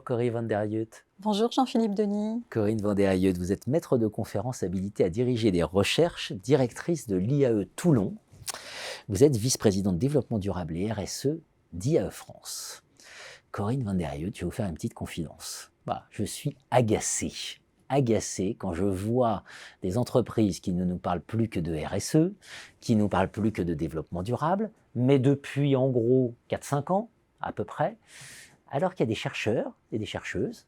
Corinne van der Rieudt. Bonjour Jean-Philippe Denis. Corinne van der Rieudt, vous êtes maître de conférence habilitée à diriger des recherches, directrice de l'IAE Toulon. Vous êtes vice-présidente de développement durable et RSE d'IAE France. Corinne van der Rieudt, je vais vous faire une petite confidence. Je suis agacé quand je vois des entreprises qui ne nous parlent plus que de RSE, qui ne nous parlent plus que de développement durable, mais depuis en gros 4-5 ans à peu près, alors qu'il y a des chercheurs et des chercheuses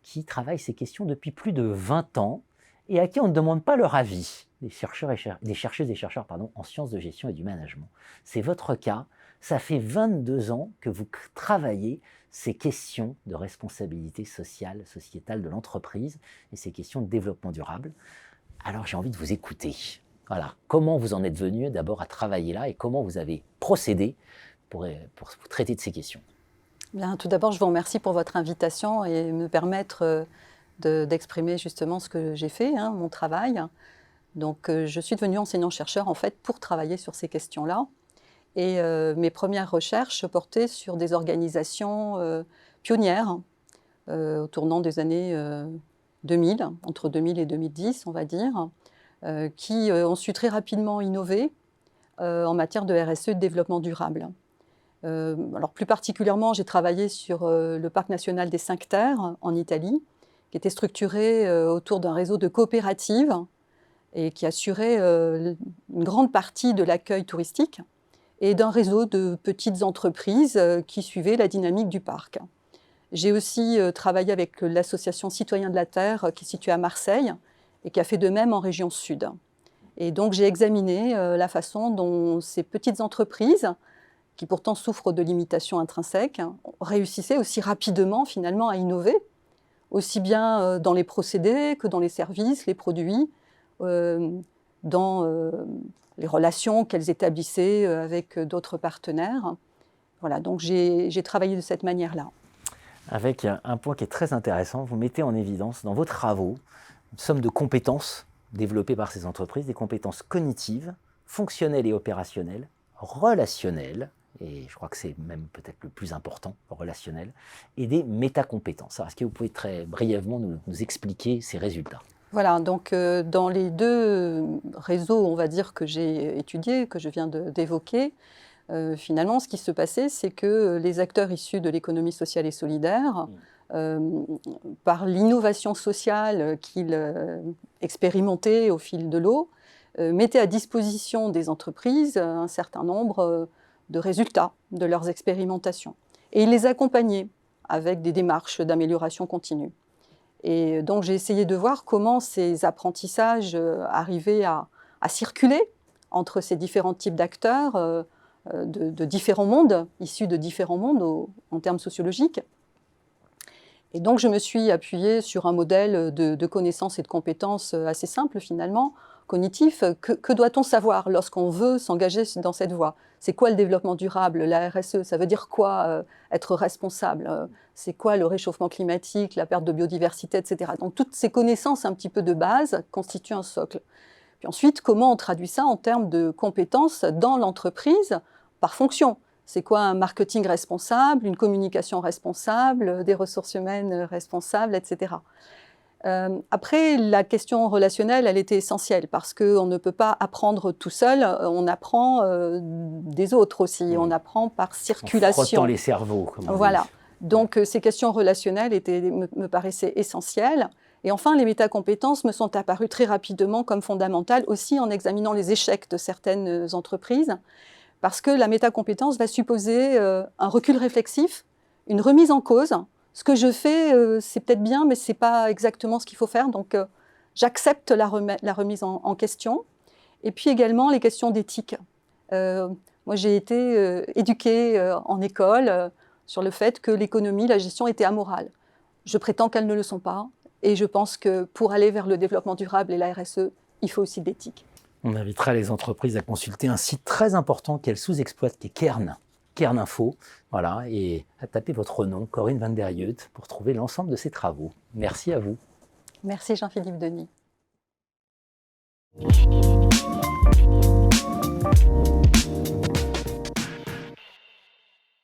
qui travaillent ces questions depuis plus de 20 ans et à qui on ne demande pas leur avis, des chercheuses et chercheurs en sciences de gestion et du management. C'est votre cas, ça fait 22 ans que vous travaillez ces questions de responsabilité sociale, sociétale de l'entreprise et ces questions de développement durable. Alors j'ai envie de vous écouter. Voilà. Comment vous en êtes venu d'abord à travailler là et comment vous avez procédé pour vous traiter de ces questions? Bien, tout d'abord, je vous remercie pour votre invitation et me permettre d'exprimer justement ce que j'ai fait, mon travail. Donc, je suis devenue enseignant-chercheur en fait pour travailler sur ces questions-là. Et mes premières recherches portaient sur des organisations pionnières au tournant des années 2000, entre 2000 et 2010, on va dire, qui ont su très rapidement innover en matière de RSE et de développement durable. Alors plus particulièrement, j'ai travaillé sur le parc national des Cinq Terres en Italie, qui était structuré autour d'un réseau de coopératives et qui assurait une grande partie de l'accueil touristique et d'un réseau de petites entreprises qui suivaient la dynamique du parc. J'ai aussi travaillé avec l'association Citoyens de la Terre qui est située à Marseille et qui a fait de même en région sud. Et donc j'ai examiné la façon dont ces petites entreprises qui pourtant souffrent de limitations intrinsèques, réussissaient aussi rapidement finalement à innover, aussi bien dans les procédés que dans les services, les produits, dans les relations qu'elles établissaient avec d'autres partenaires. Voilà, donc j'ai travaillé de cette manière-là. Avec un point qui est très intéressant, vous mettez en évidence dans vos travaux une somme de compétences développées par ces entreprises, des compétences cognitives, fonctionnelles et opérationnelles, relationnelles, et je crois que c'est même peut-être le plus important, relationnel, et des métacompétences. Alors, est-ce que vous pouvez très brièvement nous expliquer ces résultats? Voilà, donc dans les deux réseaux, on va dire, que j'ai étudiés, que je viens d'évoquer, finalement, ce qui se passait, c'est que les acteurs issus de l'économie sociale et solidaire, par l'innovation sociale qu'ils expérimentaient au fil de l'eau, mettaient à disposition des entreprises un certain nombre de résultats de leurs expérimentations. Et ils les accompagnaient avec des démarches d'amélioration continue. Et donc j'ai essayé de voir comment ces apprentissages arrivaient à circuler entre ces différents types d'acteurs de différents mondes, issus de différents mondes en termes sociologiques. Et donc je me suis appuyée sur un modèle de connaissances et de compétences assez simple finalement, cognitif. Que doit-on savoir lorsqu'on veut s'engager dans cette voie? C'est quoi le développement durable, la RSE? Ça veut dire quoi être responsable? C'est quoi le réchauffement climatique, la perte de biodiversité, etc. Donc toutes ces connaissances un petit peu de base constituent un socle. Puis ensuite, comment on traduit ça en termes de compétences dans l'entreprise par fonction? C'est quoi un marketing responsable, une communication responsable, des ressources humaines responsables, etc. Après, la question relationnelle, elle était essentielle parce qu'on ne peut pas apprendre tout seul, on apprend des autres aussi, oui. On apprend par circulation. En frottant les cerveaux, comme on dit. Voilà. Donc ces questions relationnelles me paraissaient essentielles. Et enfin, les métacompétences me sont apparues très rapidement comme fondamentales, aussi en examinant les échecs de certaines entreprises, parce que la métacompétence va supposer un recul réflexif, une remise en cause. Ce que je fais, c'est peut-être bien, mais ce n'est pas exactement ce qu'il faut faire. Donc, j'accepte la remise en question. Et puis également, les questions d'éthique. Moi, j'ai été éduquée en école sur le fait que l'économie, la gestion était amorale. Je prétends qu'elles ne le sont pas. Et je pense que pour aller vers le développement durable et la RSE, il faut aussi de l'éthique. On invitera les entreprises à consulter un site très important qu'elles sous-exploitent, qui est Kern. Kern Info, voilà, et à taper votre nom, Corinne van der Rieudt, pour trouver l'ensemble de ces travaux. Merci à vous. Merci Jean-Philippe Denis.